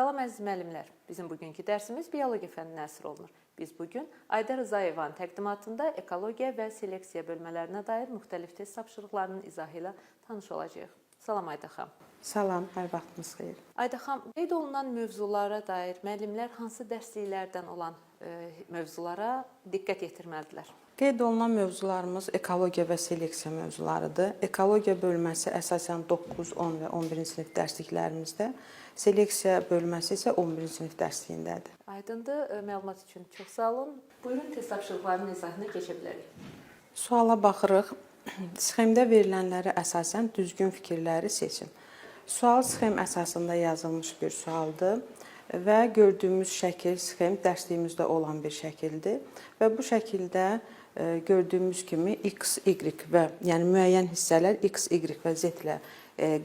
Salam əziz müəllimlər. Bizim bugünkü dərsimiz biologiya fənninə əsr olunur. Biz bugün Ayda Rızayevanın təqdimatında ekologiya və seleksiya bölmələrinə dair müxtəlif test tapşırıqlarının izahı ilə tanış olacağıq. Salam Ayda xanım. Salam, hər vaxtınız xeyir. Ayda xanım, qeyd olunan mövzulara dair müəllimlər hansı dərsliklərdən olan mövzulara diqqət yetirməlidirlər? Qeyd olunan mövzularımız ekologiya və seleksiya mövzularıdır. Ekologiya bölməsi əsasən 9, 10 və 11-ci sinif dərsliklərimizdə, seleksiya bölməsi isə 11-ci sinif dərsliyindədir. Aydındır, məlumat üçün çox sağ olun. Buyurun, test tapşırıqlarının izahına keçə bilərik. Suala baxırıq. Sxemdə verilənlərə əsasən düzgün fikirləri seçin. Sual sxem əsasında yazılmış bir sualdır və gördüyümüz şəkil sxem dərsliyimizdə olan bir şəkildir və bu şəkildə gördüyümüz kimi x, y və yəni müəyyən hissələr x, y və z ilə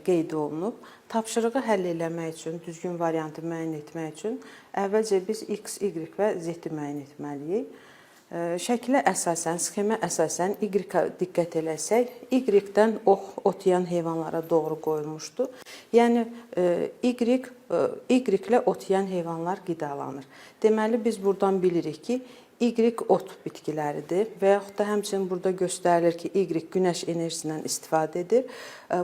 qeyd olunub. Tapşırığı həll etmək üçün, düzgün variantı müəyyən etmək üçün əvvəlcə biz x, y və z-i müəyyən etməliyik. Şəkilə əsasən, sxemə əsasən y-ə diqqət eləsək, y-dən ot yeyən heyvanlara doğru qoyulmuşdur. Yəni, y-lə ot yeyən heyvanlar qidalanır. Deməli, biz buradan bilirik ki, y ot bitkiləridir və yaxud da həmçinin burada göstərilir ki, y günəş enerjisindən istifadə edir.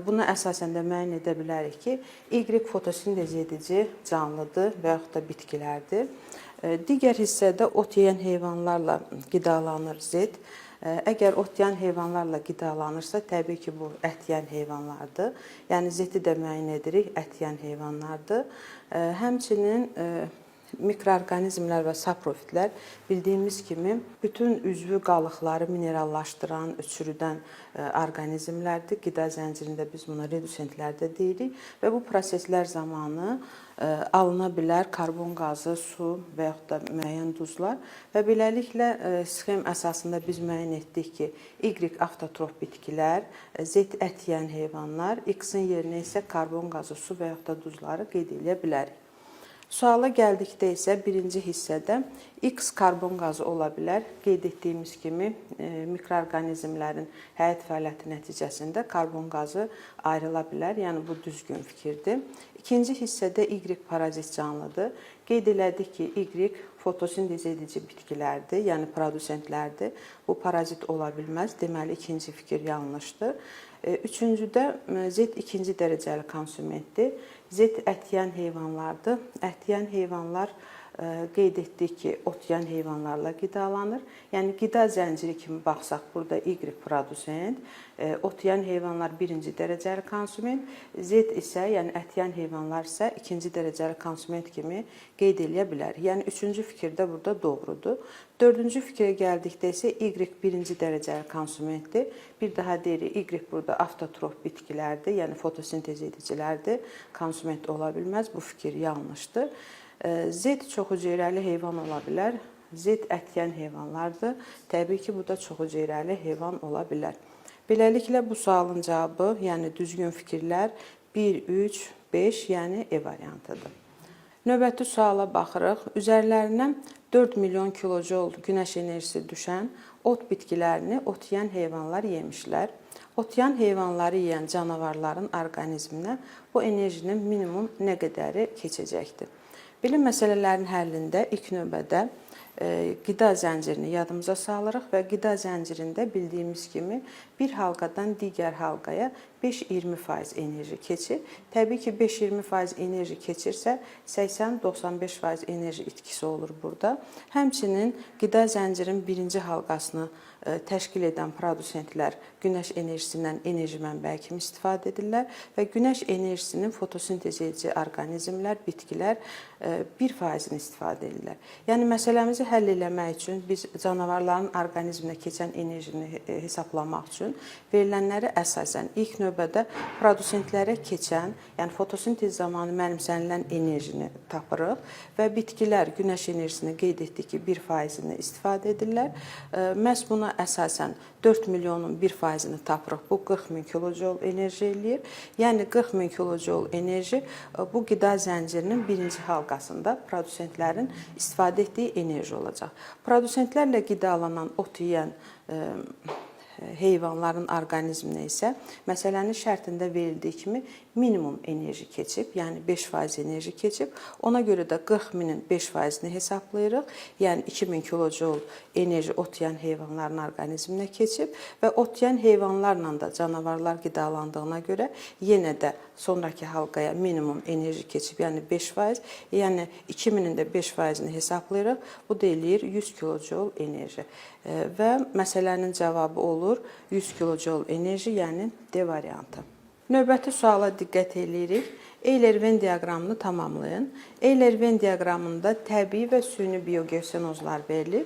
Buna əsasən də müəyyən edə bilərik ki, y fotosintez edici canlıdır və yaxud da bitkilərdir. Digər hissədə ot yeyən heyvanlarla qidalanır Z. Əgər ot yeyən heyvanlarla qidalanırsa, təbii ki, bu ət yeyən heyvanlardır. Yəni, Z-i də müəyyən edirik, ət yeyən heyvanlardır. Həmçinin mikroorqanizmlər və saprofitlər bildiyimiz kimi bütün üzvü qalıqları minerallaşdıran, çürüdən orqanizmlərdir. Qida zəncirində biz buna redusentlər də deyirik və bu proseslər zamanı alına bilər karbon qazı, su və yaxud da müəyyən duzlar və beləliklə sxem əsasında biz müəyyən etdik ki, Y avtotrof bitkilər, Z ət yeyən heyvanlar, X-in yerinə isə karbon qazı, su və yaxud da duzları qeyd edə bilərik. Suala gəldikdə isə birinci hissədə X karbon qazı ola bilər. Qeyd etdiyimiz kimi mikroorqanizmlərin həyat fəaliyyəti nəticəsində karbon qazı ayrıla bilər. Yəni, bu düzgün fikirdir. İkinci hissədə Y parazit canlıdır. Qeyd elədik ki, Y fotosintez edici bitkilərdir, yəni produsentlərdir. Bu parazit ola bilməz. Deməli, ikinci fikir yanlışdır. Üçüncüdə Z ikinci dərəcəli konsumentdir. Z ət yeyən heyvanlardır. Ət yeyən heyvanlar qeyd etdik ki, ot yeyən heyvanlarla qidalanır. Yəni, qida zənciri kimi baxsaq, burada Y produsent, ot yeyən heyvanlar birinci dərəcəli konsument, Z isə, yəni ət yeyən heyvanlar isə ikinci dərəcəli konsument kimi qeyd edə bilər. Yəni, üçüncü fikir də burada doğrudur. Dördüncü fikrə gəldikdə isə Y birinci dərəcəli konsumentdir. Bir daha deyirik, Y burada avtotrof bitkilərdir, yəni fotosintez edicilərdir. Konsument ola bilməz, bu fikir yanlışdır. Z çoxhüceyrəli heyvan ola bilər. Z ət yeyən heyvanlardır. Təbii ki, bu da çoxhüceyrəli heyvan ola bilər. Beləliklə, bu sualın cavabı, yəni düzgün fikirlər 1, 3, 5, yəni E variantıdır. Növbəti suala baxırıq. Üzərlərinə 4 milyon kilojol günəş enerjisi düşən ot bitkilərini ot yeyən heyvanlar yemişlər. Ot yeyən heyvanları yeyən canavarların orqanizminə bu enerjinin minimum nə qədəri keçəcəkdir? Bilim məsələlərinin həllində ilk növbədə qida zəncirini yadımıza salırıq və qida zəncirində bildiyimiz kimi bir halqadan digər halqaya 5-20% enerji keçir. Təbii ki, 5-20% enerji keçirsə, 80-95% enerji itkisi olur burada. Həmçinin qida zəncirinin birinci halqasını təşkil edən produsentlər günəş enerjisindən enerji mənbəyi kimi istifadə edirlər və günəş enerjisinin fotosintez edici orqanizmlər, bitkilər 1%-ni istifadə edirlər. Yəni, məsələmizi həll etmək üçün biz canavarların orqanizminə keçən enerjini hesablamaq üçün verilənləri əsasən ilk növbədə produsentlərə keçən, yəni fotosintez zamanı mənimsənilən enerjini tapırıq və bitkilər günəş enerjisini qeyd etdik ki, 1%-ni istifadə edirlər. Məhz buna əsasən 4 milyonun 1%-ni tapırıq. Bu 40 min kilojol enerji eləyir. Yəni 40 min kilojol enerji bu qida zəncirinin birinci halqasında produsentlərin istifadə etdiyi enerji olacaq. Produsentlərlə qidalanan ot yeyən heyvanların orqanizminə isə məsələnin şərtində verildiyi kimi minimum enerji keçib, yəni 5% enerji keçib. Ona görə də 40 minin 5%-ni hesablayırıq. Yəni 2000 kilojoule enerji ot yeyən heyvanların orqanizminə keçib və ot yeyən heyvanlarla da canavarlar qidalandığına görə yenə də sonrakı halqaya minimum enerji keçib, yəni 5%, yəni 2000-in də 5%-ni hesablayırıq. Bu da eləyir 100 kilojoule enerji. Və məsələnin cavabı olur 100 kilojoule enerji, yəni D variantı. Növbəti suala diqqət edirik. Euler-Venn diaqramını tamamlayın. Euler-Venn diaqramında təbii və süni biogeosenozlar verilir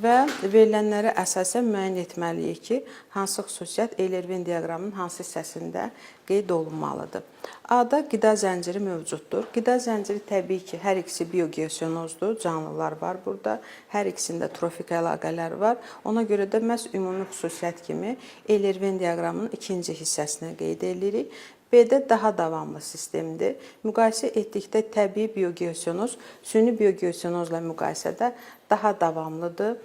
və verilənlərə əsasən müəyyən etməliyik ki, hansı xüsusiyyət Euler-Venn diaqramının hansı hissəsində qeyd olunmalıdır. A-da qida zənciri mövcuddur. Qida zənciri təbii ki, hər ikisi biogeosenozdur, canlılar var burada. Hər ikisində trofik əlaqələr var. Ona görə də məhz ümumi xüsusiyyət kimi Euler-Venn diaqramının ikinci hissəsinə qeyd edirik. B-də daha davamlı sistemdir. Müqayisə etdikdə təbii biogeosenoz süni biogeosenozla müqayisədə daha davamlıdır,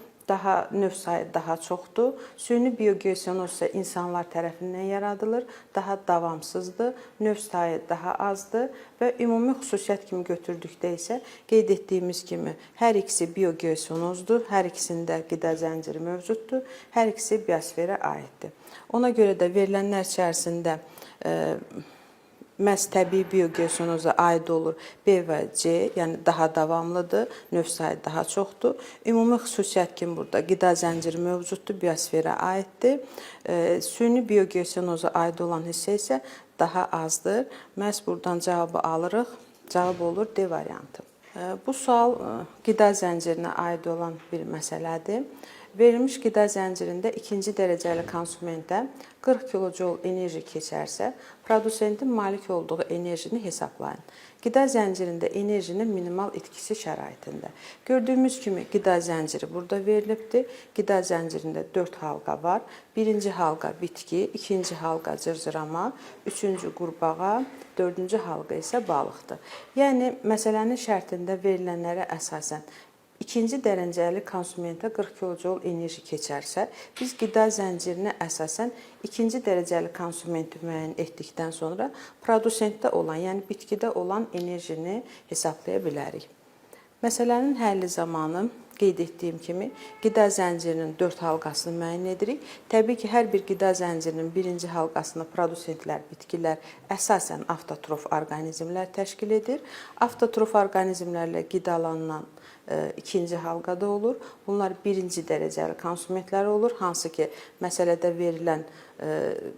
növ sayı daha çoxdur. Süni biogeosenoz isə insanlar tərəfindən yaradılır, daha davamsızdır, növ sayı daha azdır və ümumi xüsusiyyət kimi götürdükdə isə qeyd etdiyimiz kimi hər ikisi biogeosenozdur, hər ikisində qida zənciri mövcuddur, hər ikisi biosferə aiddir. Ona görə də verilənlər içərisində məhz təbii biogeosenoza aid olur B və C, yəni daha davamlıdır, növ sayı daha çoxdur. Ümumi xüsusiyyət kimi burada qida zənciri mövcuddur, biosferə aiddir. Süni biogeosenoza aid olan hissə isə daha azdır. Məhz buradan cavabı alırıq. Cavab olur D variantı. Bu sual qida zəncirinə aid olan bir məsələdir. Verilmiş qida zəncirində ikinci dərəcəli konsumentə 40 kilojoule enerji keçərsə, produsentin malik olduğu enerjini hesablayın. Qida zəncirində enerjinin minimal itkisi şəraitində. Gördüyümüz kimi qida zənciri burada verilibdir. Qida zəncirində 4 halqa var. Birinci halqa bitki, ikinci halqa cırcırama, üçüncü qurbağa, dördüncü halqa isə balıqdır. Yəni, məsələnin şərtində verilənlərə əsasən İkinci dərəcəli konsumentə 40 kilojoule enerji keçərsə, biz qida zəncirinə əsasən ikinci dərəcəli konsumenti müəyyən etdikdən sonra produsentdə olan, yəni bitkidə olan enerjini hesablaya bilərik. Məsələnin həlli zamanı qeyd etdiyim kimi qida zəncirinin 4 halqasını müəyyən edirik. Təbii ki, hər bir qida zəncirinin birinci halqasını produsentlər, bitkilər əsasən avtotrof orqanizmlər təşkil edir. Avtotrof orqanizmlərlə qidalanan ikinci halqada olur. Bunlar birinci dərəcəli konsumentlər olur. Hansı ki, məsələdə verilən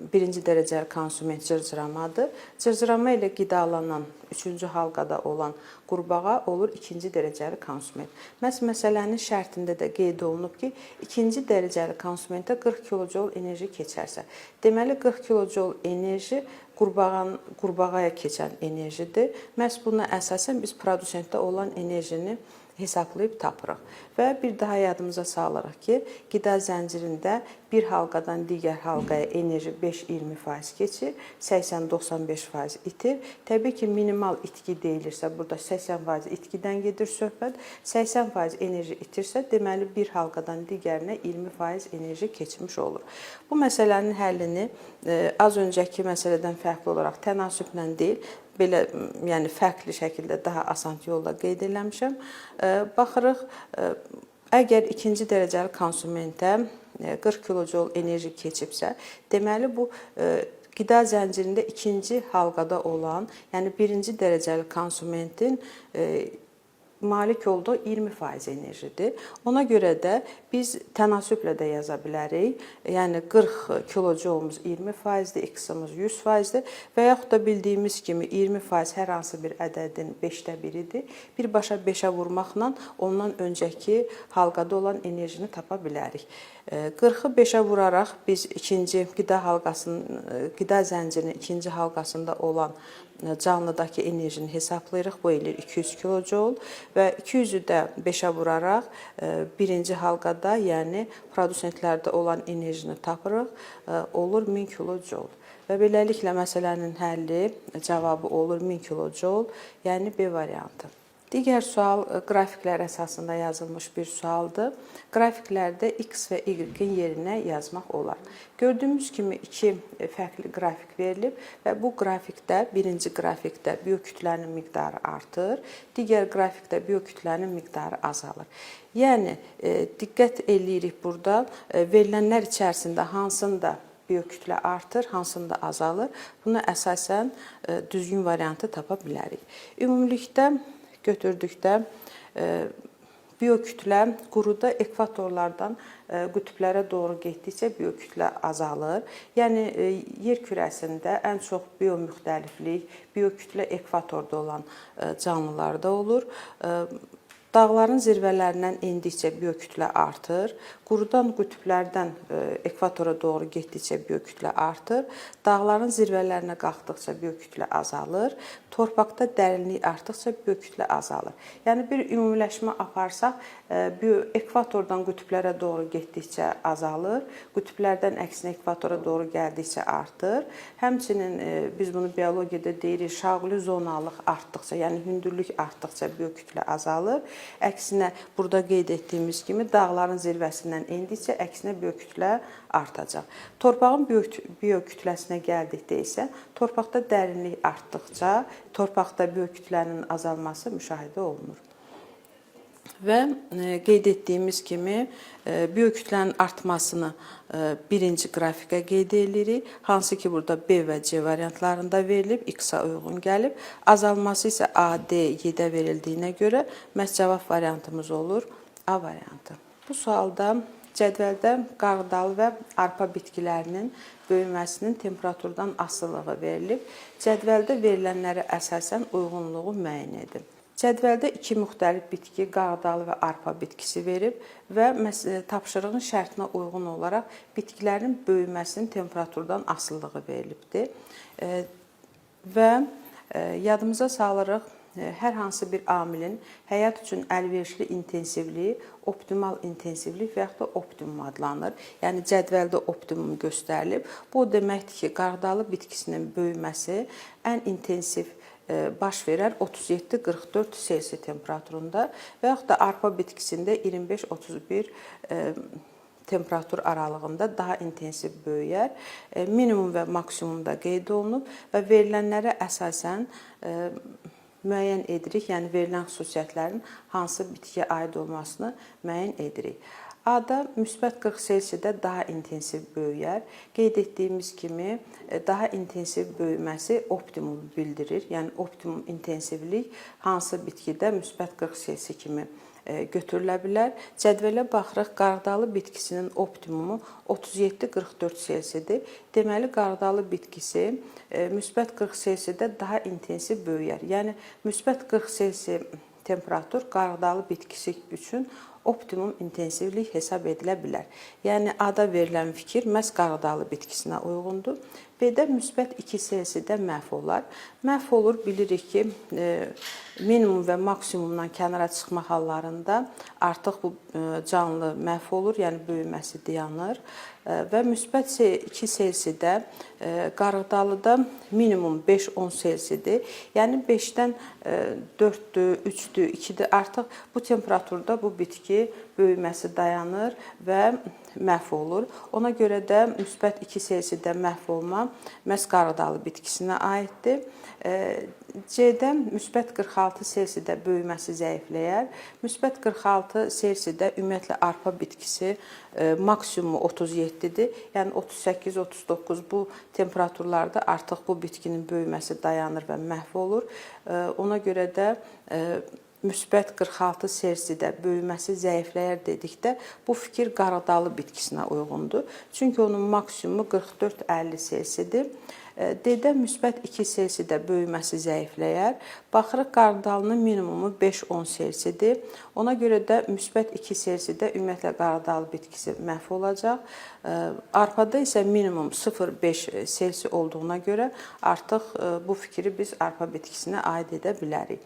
birinci dərəcəli konsument cırcıramadır. Cırcırama ilə qidalanan üçüncü halqada olan qurbağa olur ikinci dərəcəli konsument. Məsələnin şərtində də qeyd olunub ki, ikinci dərəcəli konsumentə 40 kilojoule enerji keçərsə. Deməli, 40 kilojoule enerji qurbağaya keçən enerjidir. Məhz buna əsasən biz produsentdə olan enerjini hesablayıb tapırıq. Və bir daha yadımıza salırıq ki, qida zəncirində bir halqadan digər halqaya enerji 5-20% keçir, 80-95% itir. Təbii ki, minimal itki deyilirsə, burada 80% itkidən gedir söhbət, 80% enerji itirsə, deməli bir halqadan digərinə 20% enerji keçmiş olur. Bu məsələnin həllini az öncəki məsələdən fərqli olaraq tənasüblə deyil, belə yəni fərqli şəkildə daha asan yolla qeyd eləmişəm. Baxırıq, əgər ikinci dərəcəli konsumentə 40 kilojoule enerji keçibsə, deməli bu qida zəncirində ikinci halqada olan, yəni birinci dərəcəli konsumentin malik olduğu 20% enerjidir. Ona görə də biz tənasüblə də yaza bilərik. Yəni 40 kilojoulumuz 20%-dir, x-imiz 100%-dir və yaxud da bildiyimiz kimi 20% hər hansı bir ədədin 5də biridir. Birbaşa 5-ə vurmaqla ondan öncəki halqada olan enerjini tapa bilərik. 40-ı 5-ə vuraraq biz ikinci qida zəncirinin ikinci halqasında olan canlıdakı enerjini hesablayırıq. Bu eləyir 200 kilojoule və 200-ü də 5-ə vuraraq birinci halqada, yəni produsentlərdə olan enerjini tapırıq, olur 1000 kilojoule. Və beləliklə məsələnin həlli, cavabı olur 1000 kilojoule, yəni B variantı. Digər sual qrafiklər əsasında yazılmış bir sualdır. Qrafiklərdə x və y-in yerinə yazmaq olar. Gördüyümüz kimi iki fərqli qrafik verilib və bu qrafikdə, birinci qrafikdə biokütlənin miqdarı artır, digər qrafikdə biokütlənin miqdarı azalır. Yəni, diqqət eləyirik burada, verilənlər içərisində hansında biokütlə artır, hansında azalır. Buna əsasən düzgün variantı tapa bilərik. Ümumilikdə götürdükdə biokütlə quruda ekvatorlardan qütblərə doğru getdikcə biokütlə azalır. Yəni, yer kürəsində ən çox biomüxtəliflik, biokütlə ekvatorda olan canlılarda olur. Dağların zirvələrindən endikcə biokütlə artır, qurudan qütblərdən ekvatora doğru getdikcə biokütlə artır, dağların zirvələrinə qalxdıqca biokütlə azalır, torpaqda dərinlik artdıqca biokütlə azalır. Yəni, bir ümumiləşmə aparsaq, ekvatordan qütblərə doğru getdikcə azalır, qütblərdən əksinə ekvatora doğru gəldikcə artır. Həmçinin biz bunu biologiyada deyirik, şaquli zonalıq artdıqca, yəni hündürlük artdıqca biokütlə azalır. Əksinə, burada qeyd etdiyimiz kimi dağların zirvəsindən endikcə əksinə biokütlə artacaq. Torpağın biokütləsinə gəldikdə isə torpaqda dərinlik artdıqca torpaqda biokütlənin azalması müşahidə olunur. Və qeyd etdiyimiz kimi biokütlənin artmasını birinci qrafikə qeyd edirik. Hansı ki, burada B və C variantlarında verilib, X-a uyğun gəlib. Azalması isə A, D, Y-də verildiyinə görə məhz cavab variantımız olur A variantı. Bu sualda cədvəldə qarğıdalı və arpa bitkilərinin böyüməsinin temperaturdan asılılığı verilib. Cədvəldə verilənlərə əsasən uyğunluğu müəyyən edin. Cədvəldə iki müxtəlif bitki, qarğıdalı və arpa bitkisi verib və tapşırığın şərtinə uyğun olaraq bitkilərin böyüməsinin temperaturdan asılılığı verilibdir. Və yadımıza salırıq, hər hansı bir amilin həyat üçün əlverişli intensivliyi optimal intensivlik və yaxud da optimum adlanır. Yəni, cədvəldə optimum göstərilib. Bu deməkdir ki, qarğıdalı bitkisinin böyüməsi ən intensiv baş verər 37-44 Selsi temperaturunda və yaxud da arpa bitkisində 25-31 temperatur aralığında daha intensiv böyüyər. Minimum və maksimum da qeyd olunub və verilənlərə əsasən müəyyən edirik, yəni verilən xüsusiyyətlərin hansı bitkiyə aid olmasını müəyyən edirik. A-da müsbət 40 Selsidə daha intensiv böyüyər. Qeyd etdiyimiz kimi, daha intensiv böyüməsi optimum bildirir. Yəni, optimum intensivlik hansı bitkidə müsbət 40 Selsi kimi götürülə bilər. Cədvələ baxırıq, qarğıdalı bitkisinin optimumu 37-44 Selsidir. Deməli, qarğıdalı bitkisi müsbət 40 Selsidə daha intensiv böyüyər. Yəni, müsbət 40 Selsi temperatur qarğıdalı bitkisi üçün optimum intensivlik hesab edilə bilər. Yəni, A-da verilən fikir məhz qarğıdalı bitkisinə uyğundur. B-də müsbət 2 Selsidə məhv olar. Məhv olur, bilirik ki, minimum və maksimumdan kənara çıxma hallarında artıq bu canlı məhv olur, yəni böyüməsi dayanır. Və müsbət 2 Selsidə qarğıdalıda minimum 5-10 Selsidir. Yəni 5-dən 4-dür, 3-dür, 2-dir. Artıq bu temperaturda bu bitki böyüməsi dayanır və məhv olur. Ona görə də müsbət 2 Selsidə məhv olma məhz qarğıdalı bitkisinə aiddir. C-də müsbət 46 Selsidə böyüməsi zəifləyər. Müsbət 46 Selsidə ümumiyyətlə arpa bitkisi maksimumu 37-dir. Yəni 38-39 bu temperaturlarda artıq bu bitkinin böyüməsi dayanır və məhv olur. Ona görə də müsbət 46 Selsidə böyüməsi zəifləyər dedikdə bu fikir qarğıdalı bitkisinə uyğundur. Çünki onun maksimumu 44-50 Selsidir. D-də müsbət 2 Selsidə böyüməsi zəifləyər. Baxırıq, qarğıdalının minimumu 5-10 Selsidir. Ona görə də müsbət 2 Selsidə ümumiyyətlə qarğıdalı bitkisi məhv olacaq. Arpada isə minimum 0,5 Selsi olduğuna görə artıq bu fikri biz arpa bitkisinə aid edə bilərik.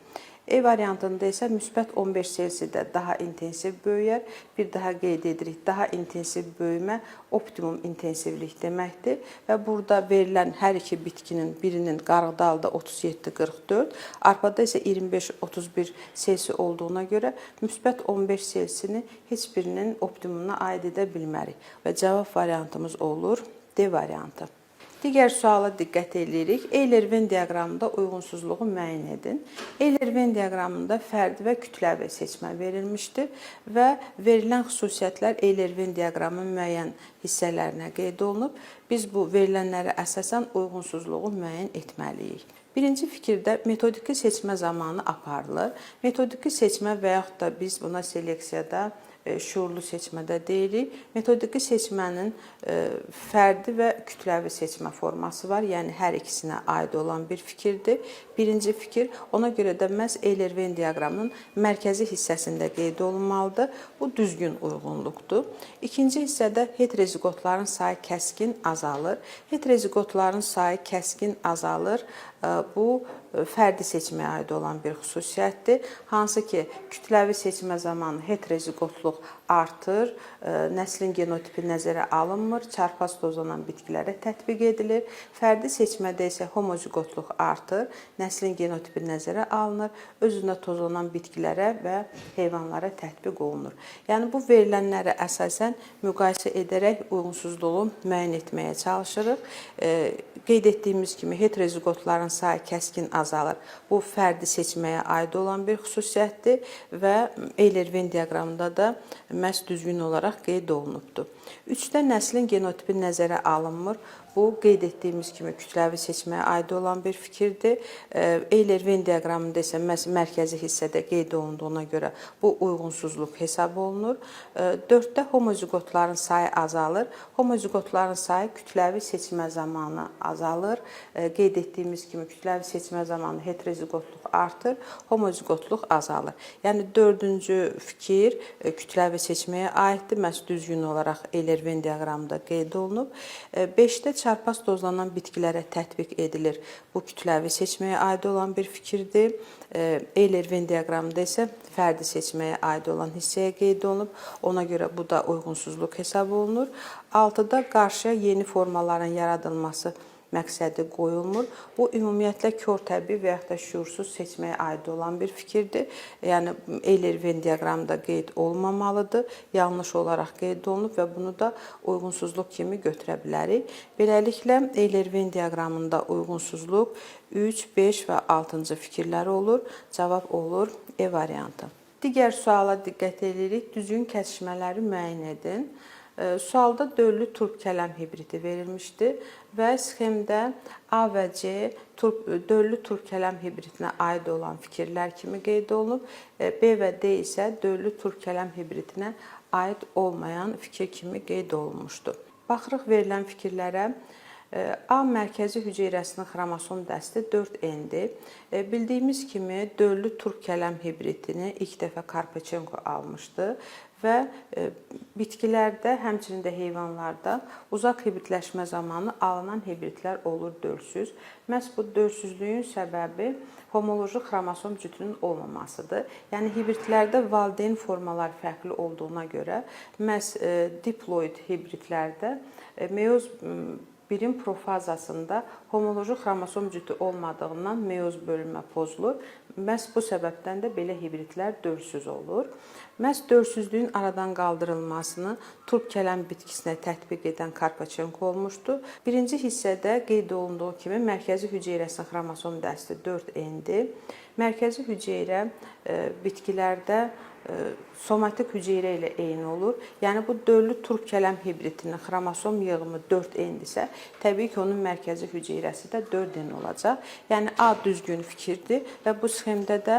E variantında isə müsbət 15 Selsidə daha intensiv böyüyər. Bir daha qeyd edirik, daha intensiv böyümə optimum intensivlik deməkdir və burada verilən hər iki bitkinin birinin qarğıdalıda 37-44, arpada isə 25-31 Selsi olduğuna görə müsbət 15 Selsini heç birinin optimumuna aid edə bilmərik və cavab variantımız olur D variantı. Digər suala diqqət edirik. Eyler-Venn diaqramında uyğunsuzluğu müəyyən edin. Eyler-Venn diaqramında fərdi və kütləvi seçmə verilmişdir və verilən xüsusiyyətlər Eyler-Venn diaqramının müəyyən hissələrinə qeyd olunub. Biz bu verilənlərə əsasən uyğunsuzluğu müəyyən etməliyik. Birinci fikirdə metodiki seçmə zamanı aparılır. Metodiki seçmə və yaxud da biz buna seleksiyada şuurlu seçmədə deyirik. Metodiki seçmənin fərdi və kütləvi seçmə forması var. Yəni hər ikisinə aid olan bir fikirdir. Birinci fikir, ona görə də məhz Eyler-Venn diaqramının mərkəzi hissəsində qeyd olunmalıdır. Bu düzgün uyğunluqdur. İkinci hissədə heteroziqotların sayı kəskin azalır. Heteroziqotların sayı kəskin azalır. Bu fərdi seçməyə aid olan bir xüsusiyyətdir. Hansı ki, kütləvi seçmə zamanı heteroziqotluq artır, nəslin genotipi nəzərə alınmır, çarpaz tozlanan bitkilərə tətbiq edilir. Fərdi seçmədə isə homoziqotluq artır, nəslin genotipi nəzərə alınır, özündə tozlanan bitkilərə və heyvanlara tətbiq olunur. Yəni, bu verilənlərə əsasən müqayisə edərək uyğunsuzluğu müəyyən etməyə çalışırıq. Qeyd etdiyimiz kimi heteroziqotların sayı kəskin azalır. Bu fərdi seçməyə aid olan bir xüsusiyyətdir və Eyler-Venn diaqramında da məhz düzgün olaraq qeyd olunubdur. 3-də nəslin genotipi nəzərə alınmır. Bu, qeyd etdiyimiz kimi kütləvi seçməyə aid olan bir fikirdir. Eyler-Venn diaqramında isə mərkəzi hissədə qeyd olunduğuna görə bu uyğunsuzluq hesab olunur. 4-də homoziqotların sayı azalır. Homoziqotların sayı kütləvi seçmə zamanı azalır. Qeyd etdiyimiz kimi kütləvi seçmə zamanı heteroziqotluq artır, homoziqotluq azalır. Yəni, 4-cü fikir kütləvi seçməyə aiddir. Məhz düzgün olaraq Eyler-Venn diaqramında qeyd olunub. 5-də çarpaz tozlanan bitkilərə tətbiq edilir. Bu kütləvi seçməyə aid olan bir fikirdir. Eyler-Venn diaqramında isə fərdi seçməyə aid olan hissəyə qeyd olunub. Ona görə bu da uyğunsuzluq hesab olunur. 6-da qarşıya yeni formaların yaradılması məqsədi qoyulmur. Bu, ümumiyyətlə kör təbii və yaxud da şuursuz seçməyə aid olan bir fikirdir. Yəni, Eyler-Venn diaqramında qeyd olmamalıdır. Yanlış olaraq qeyd olunub və bunu da uyğunsuzluq kimi götürə bilərik. Beləliklə, Eyler-Venn diaqramında uyğunsuzluq 3, 5 və 6-cı fikirləri olur. Cavab olur E variantı. Digər suala diqqət edirik. Düzgün kəsişmələri müəyyən edin. Sualda döllü turp kələm hibridi verilmişdir və sxemdə A və C döllü turp kələm hibridinə aid olan fikirlər kimi qeyd olunub. B və D isə döllü turp kələm hibridinə aid olmayan fikir kimi qeyd olunmuşdur. Baxırıq verilən fikirlərə. A mərkəzi hüceyrəsinin xromosom dəsti 4N-dir. Bildiyimiz kimi döllü turp kələm hibridini ilk dəfə Karpachenko almışdı və bitkilərdə, həmçinin də heyvanlarda uzaq hibridləşmə zamanı alınan hibridlər olur dölsüz. Məhz bu dölsüzlüyün səbəbi homoloji xromosom cütünün olmamasıdır. Yəni, hibridlərdə valideyn formalar fərqli olduğuna görə məhz diploid hibridlərdə meyoz birin profazasında homoloji xromosom cütü olmadığından meyoz bölünmə pozulur. Məhz bu səbəbdən də belə hibridlər dölsüz olur. Məhz dölsüzlüyün aradan qaldırılmasını turp kələm bitkisinə tətbiq edən Karpachenko olmuşdu. Birinci hissədə qeyd olunduğu kimi mərkəzi hüceyrəsinin xromosom dəsti 4N-dir. Mərkəzi hüceyrə bitkilərdə somatik hüceyrə ilə eyni olur. Yəni, bu döllü turp kələm hibridinin xromosom yığımı 4N-dirsə, təbii ki, onun mərkəzi hüceyrəsi də 4N olacaq. Yəni, A düzgün fikirdir və bu sxemdə də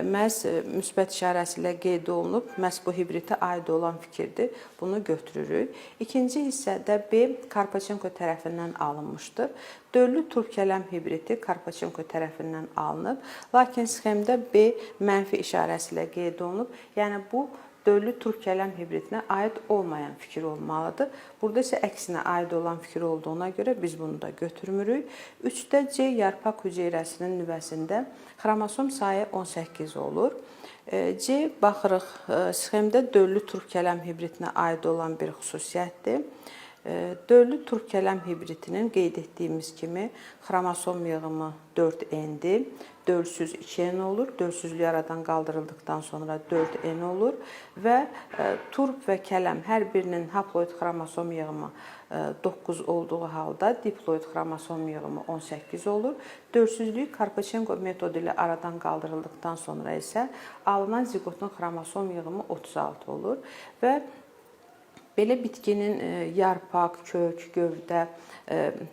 məhz müsbət işarəsi ilə qeyd olunub, məhz bu hibridə aid olan fikirdir. Bunu götürürük. İkinci hissədə B Karpachenko tərəfindən alınmışdır. Döllü turp kələm hibridi Karpachenko tərəfindən alınıb, lakin sxemdə B mənfi işarəsi ilə qeyd olunub. Yəni, bu döllü turp kələm hibridinə aid olmayan fikir olmalıdır. Burada isə əksinə aid olan fikir olduğuna görə biz bunu da götürmürük. 3-də C yarpaq hüceyrəsinin nüvəsində xromosom sayı 18 olur. C baxırıq, sxemdə döllü turp kələm hibridinə aid olan bir xüsusiyyətdir. Döllü turp kələm hibridinin qeyd etdiyimiz kimi xromosom yığımı 4N-dir. Dölsüz 2N olur. Dölsüzlük aradan qaldırıldıqdan sonra 4N olur və turp və kələm hər birinin haploid xromosom yığımı 9 olduğu halda diploid xromosom yığımı 18 olur. Dölsüzlük Karpachenko metodu ilə aradan qaldırıldıqdan sonra isə alınan ziqotun xromosom yığımı 36 olur və belə bitkinin yarpaq, kök, gövdə,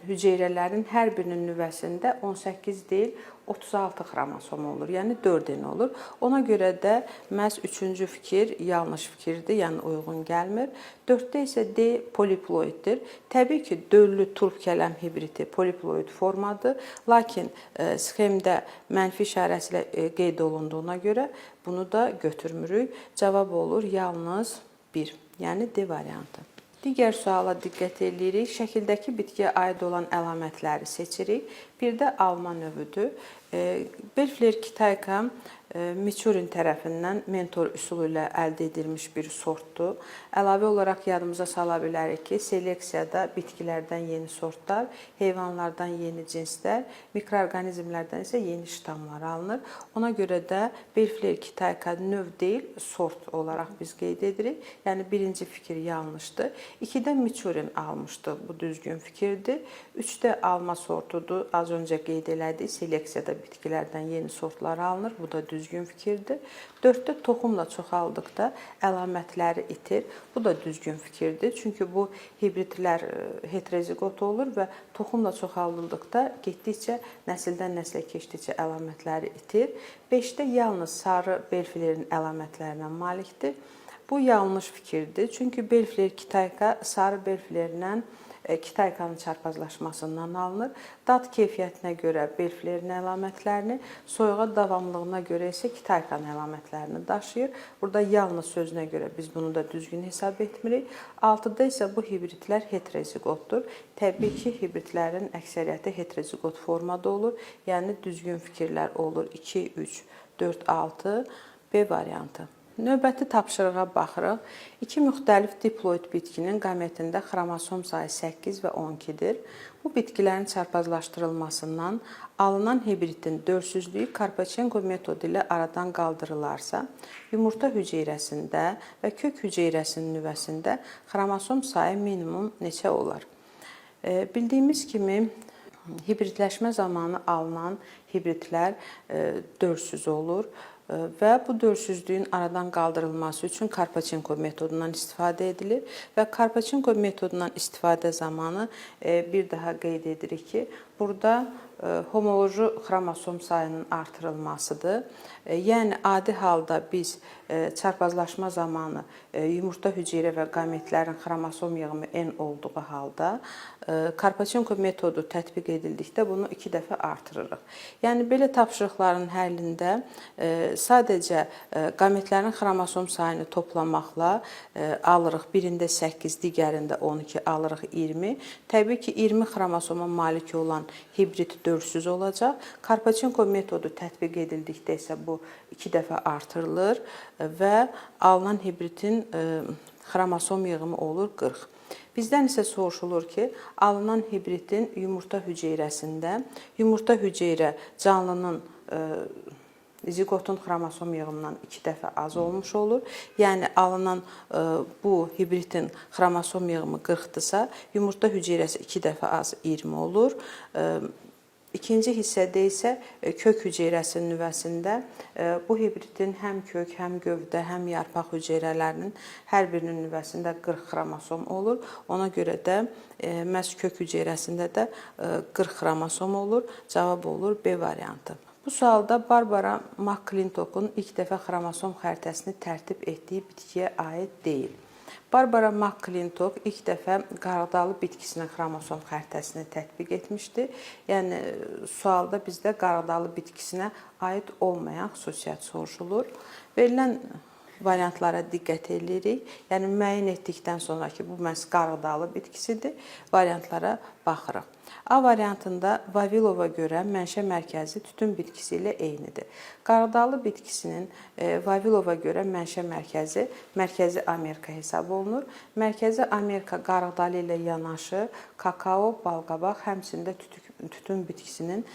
hüceyrələrin hər birinin nüvəsində 18 deyil, 36 xromosom olur, yəni 4N olur. Ona görə də məhz 3-cü fikir yanlış fikirdir, yəni uyğun gəlmir. 4-də isə D poliploiddir. Təbii ki, döllü turp kələm hibridi poliploid formadır, lakin sxemdə mənfi işarəsi ilə qeyd olunduğuna görə bunu da götürmürük. Cavab olur yalnız 1. Yəni D variantı. Digər suala diqqət edirik. Şəkildəki bitkiyə aid olan əlamətləri seçirik. Bir də alma növüdür. Belfler Kitayka Miçurin tərəfindən mentor üsulu ilə əldə edilmiş bir sortdur. Əlavə olaraq yadımıza sala bilərik ki, seleksiyada bitkilərdən yeni sortlar, heyvanlardan yeni cinslər, mikroorqanizmlərdən isə yeni ştamlar alınır. Ona görə də Belfler Kitayka növ deyil, sort olaraq biz qeyd edirik. Yəni birinci fikir yanlışdır. 2-də Miçurin almışdı, bu düzgün fikirdir. 3-də alma sortudur. Az öncə qeyd elədik, seleksiyada bitkilərdən yeni sortlar alınır. Bu da düzgün fikirdir. 4-də toxumla çoxaldıqda əlamətləri itir. Bu da düzgün fikirdir. Çünki bu hibridlər heterozigot olur və toxumla çoxaldıldıqda getdikcə nəsildən nəslə keçdikcə əlamətləri itir. 5-də yalnız sarı Belflerin əlamətlərinə malikdir. Bu yanlış fikirdir. Çünki Belfler Kitayka sarı Belflerlə Kitaykanın çarpazlaşmasından alınır. Dad keyfiyyətinə görə Belflerin əlamətlərini, soyuğa davamlılığına görə isə Kitaykanın əlamətlərini daşıyır. Burada yalnız sözünə görə biz bunu da düzgün hesab etmirik. 6-da isə bu hibridlər heterozigotdur. Təbii ki, hibridlərin əksəriyyəti heterozigot formada olur. Yəni düzgün fikirlər olur 2, 3, 4, 6, B variantı. Növbəti tapşırığa baxırıq. 2 müxtəlif diploid bitkinin qametində xromosom sayı 8 və 12-dir. Bu bitkilərin çarpazlaşdırılmasından alınan hibridin dölsüzlüyü Karpachenko metodu ilə aradan qaldırılarsa, yumurta hüceyrəsində və kök hüceyrəsinin nüvəsində xromosom sayı minimum neçə olar? Bildiyimiz kimi, hibridləşmə zamanı alınan hibridlər dölsüz olur və bu dölsüzlüyün aradan qaldırılması üçün Karpachenko metodundan istifadə edilir və Karpachenko metodundan istifadə zamanı bir daha qeyd edirik ki, burada homoloji xromosom sayının artırılmasıdır. Yəni adi halda biz çarpazlaşma zamanı yumurta hüceyrə və qametlərin xromosom yığımı N olduğu halda Karpachenko metodu tətbiq edildikdə bunu 2 dəfə artırırıq. Yəni belə tapşırıqların həllində sadəcə qametlərin xromosom sayını toplamaqla alırıq. Birində 8, digərində 12 alırıq 20. Təbii ki, 20 xromosoma malik olan hibrid dölsüz olacaq. Karpachenko metodu tətbiq edildikdə isə bu 2 dəfə artırılır və alınan hibridin xromosom yığımı olur 40. Bizdən isə soruşulur ki, alınan hibridin yumurta hüceyrəsində, yumurta hüceyrə canlının zigotun xromosom yığımından 2 dəfə az olmuş olur. Yəni alınan bu hibridin xromosom yığımı 40-dırsa, yumurta hüceyrəsi 2 dəfə az 20 olur. İkinci hissədə isə kök hüceyrəsinin nüvəsində bu hibridin həm kök, həm gövdə, həm yarpaq hüceyrələrinin hər birinin nüvəsində 40 xromosom olur. Ona görə də məhz kök hüceyrəsində də 40 xromosom olur. Cavab olur B variantı. Bu sualda Barbara McClintock'un ilk dəfə xromosom xəritəsini tərtib etdiyi bitkiyə aid deyil. Barbara McClintock ilk dəfə qarğıdalı bitkisinin xromosom xəritəsini tətbiq etmişdi. Yəni sualda bizdə qarğıdalı bitkisinə aid olmayan xüsusiyyət soruşulur. Verilən variantlara diqqət edirik. Yəni müəyyən etdikdən sonra ki, bu məhz qarğıdalı bitkisidir, variantlara baxırıq. A variantında Vavilova görə mənşə mərkəzi tütün bitkisi ilə eynidir. Qarğıdalı bitkisinin Vavilova görə mənşə mərkəzi Mərkəzi Amerika hesab olunur. Mərkəzi Amerika qarğıdalı ilə yanaşı kakao, balqabaq, həmçində tütün bitkisinin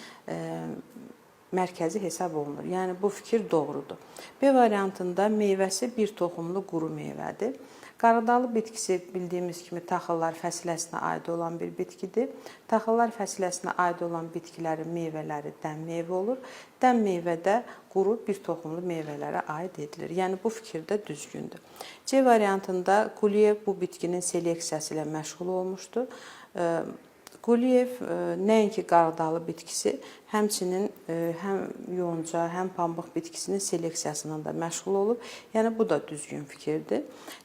mərkəzi hesab olunur. Yəni bu fikir doğrudur. B variantında meyvəsi bir toxumlu quru meyvədir. Qarğıdalı bitkisi bildiyimiz kimi taxıllar fəsiləsinə aid olan bir bitkidir. Taxıllar fəsiləsinə aid olan bitkilərin meyvələri dən meyvə olur. Dən meyvə də quru bir toxumlu meyvələrə aid edilir. Yəni bu fikir də düzgündür. C variantında Quliyev bu bitkinin seleksiyası ilə məşğul olmuşdu. Quliyev nəinki qarğıdalı bitkisi, həmçinin həm yonca, həm pambıq bitkisinin seleksiyasından da məşğul olub. Yəni bu da düzgün fikirdir.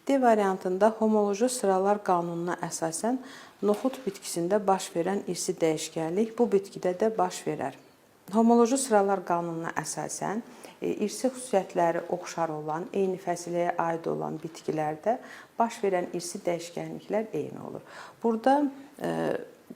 D variantında homoloji sıralar qanununa əsasən noxud bitkisində baş verən irsi dəyişkənlik bu bitkidə də baş verər. Homoloji sıralar qanununa əsasən irsi xüsusiyyətləri oxşar olan, eyni fəsiləyə aid olan bitkilərdə baş verən irsi dəyişkənliklər eyni olur. Burada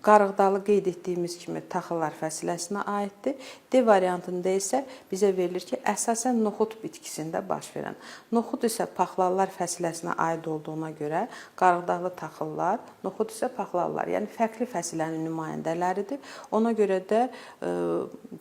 qarğıdalı qeyd etdiyimiz kimi taxıllar fəsiləsinə aiddir. D variantında isə bizə verilir ki, əsasən noxud bitkisində baş verən. Noxud isə paxlallar fəsiləsinə aid olduğuna görə qarğıdalı taxıllar, noxud isə paxlallar, yəni fərqli fəsilənin nümayəndələridir. Ona görə də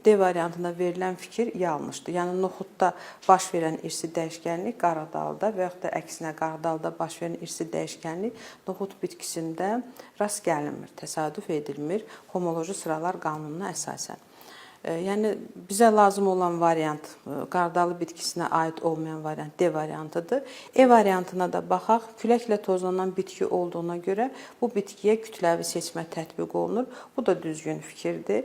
D variantında verilən fikir yanlışdır. Yəni noxudda baş verən irsi dəyişkənlik qarğıdalıda və yaxud da əksinə qarğıdalıda baş verən irsi dəyişkənlik noxud bitkisində rast gəlinmir, təsadüf edilmir homoloji sıralar qanununa əsasən. Yəni bizə lazım olan variant qarğıdalı bitkisinə aid olmayan variant D variantıdır. E variantına da baxaq. Küləklə tozlanan bitki olduğuna görə bu bitkiyə kütləvi seçmə tətbiq olunur. Bu da düzgün fikirdir.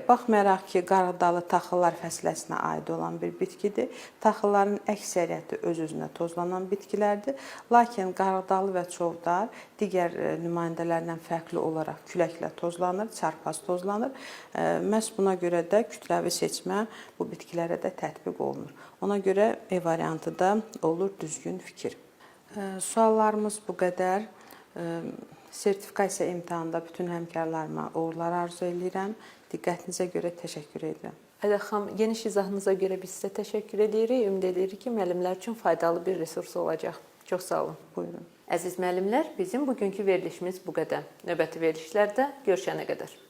Baxmayaraq ki, qarğıdalı taxıllar fəsiləsinə aid olan bir bitkidir. Taxılların əksəriyyəti öz-özünə tozlanan bitkilərdir. Lakin qarğıdalı və çovdar digər nümayəndələrdən fərqli olaraq küləklə tozlanır, çarpaz tozlanır. Məhz buna görə də kütləvi seçmə bu bitkilərə də tətbiq olunur. Ona görə E variantı da olur düzgün fikir. Suallarımız bu qədər. Sertifikasiya imtahanında bütün həmkarlarıma uğurlar arzu edirəm. Diqqətinizə görə təşəkkür edirəm. Ədə xanım, geniş izahınıza görə biz sizə təşəkkür edirik. Ümid edirik ki, müəllimlər üçün faydalı bir resurs olacaq. Çox sağ olun. Buyurun. Əziz müəllimlər, bizim bugünkü verilişimiz bu qədər. Növbəti verilişlərdə görüşənə qədər.